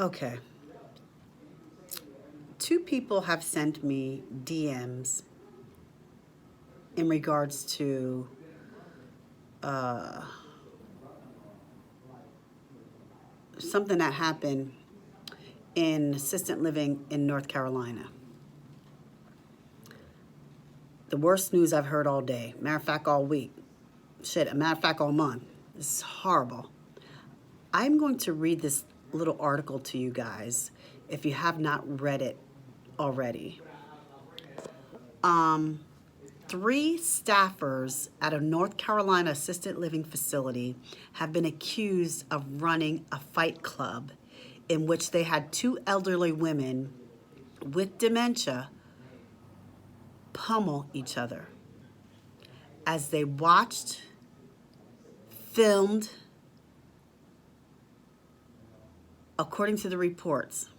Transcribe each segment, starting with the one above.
Okay. Two people have sent me DMs in regards to something that happened in assisted living in North Carolina. The worst news I've heard all day. Matter of fact, all week. Shit, matter of fact, all month. This is horrible. I'm going to read this little article to you guys if you have not read it already. 3 staffers at a North Carolina assisted living facility have been accused of running a fight club in which they had 2 elderly women with dementia pummel each other as they watched, filmed, according to the reports.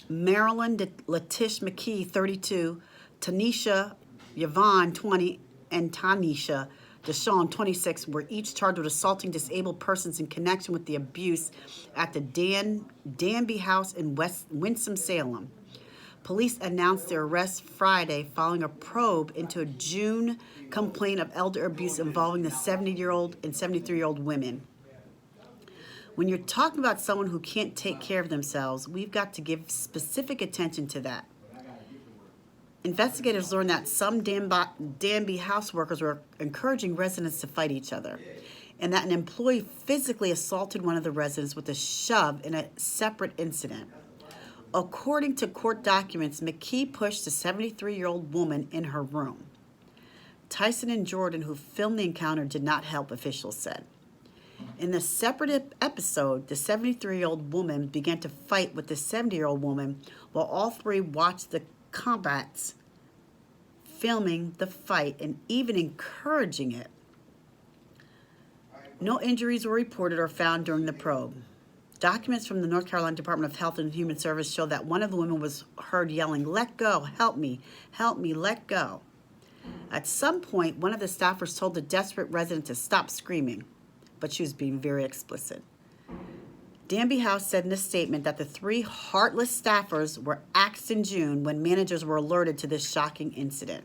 Marilyn Letish McKee, 32, Tanisha Yvonne, 20, and Tanisha Deshawn, 26, were each charged with assaulting disabled persons in connection with the abuse at the Danby House in Winston-Salem. Police announced their arrest Friday following a probe into a June complaint of elder abuse involving the 70-year-old and 73-year-old women. When you're talking about someone who can't take care of themselves, we've got to give specific attention to that. Investigators learned that some Danby house workers were encouraging residents to fight each other, and that an employee physically assaulted one of the residents with a shove in a separate incident. According to court documents, McKee pushed a 73-year-old woman in her room. Tyson and Jordan, who filmed the encounter, did not help, officials said. In the separate episode, the 73-year-old woman began to fight with the 70-year-old woman while all 3 watched the combats, filming the fight and even encouraging it. No injuries were reported or found during the probe. Documents from the North Carolina Department of Health and Human Services show that one of the women was heard yelling, "Let go, help me, let go." At some point, one of the staffers told the desperate resident to stop screaming, but she was being very explicit. Danby House said in a statement that the 3 heartless staffers were axed in June when managers were alerted to this shocking incident.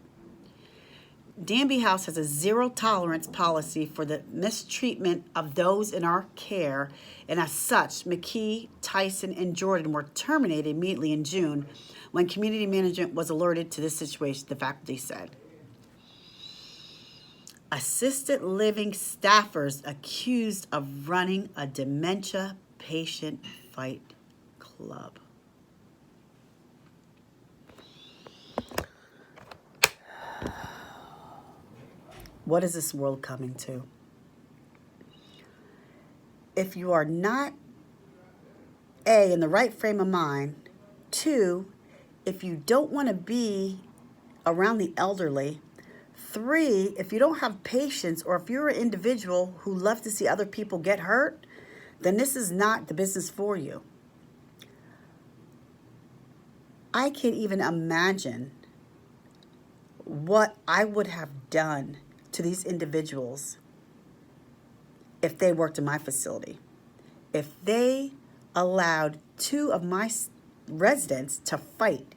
Danby House has a zero-tolerance policy for the mistreatment of those in our care, and as such, McKee, Tyson, and Jordan were terminated immediately in June when community management was alerted to this situation, the faculty said. Assisted living staffers accused of running a dementia patient fight club. What is this world coming to? If you are not, A, in the right frame of mind, 2, if you don't want to be around the elderly, 3, if you don't have patience, or if you're an individual who loves to see other people get hurt, then this is not the business for you. I can't even imagine what I would have done to these individuals if they worked in my facility. If they allowed 2 of my residents to fight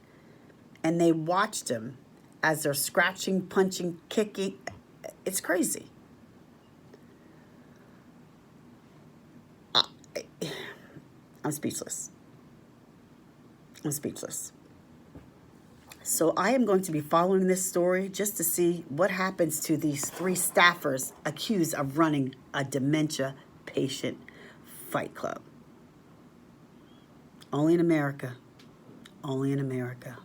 and they watched them as they're scratching, punching, kicking, it's crazy. I'm speechless. So I am going to be following this story just to see what happens to these 3 staffers accused of running a dementia patient fight club. Only in America. Only in America.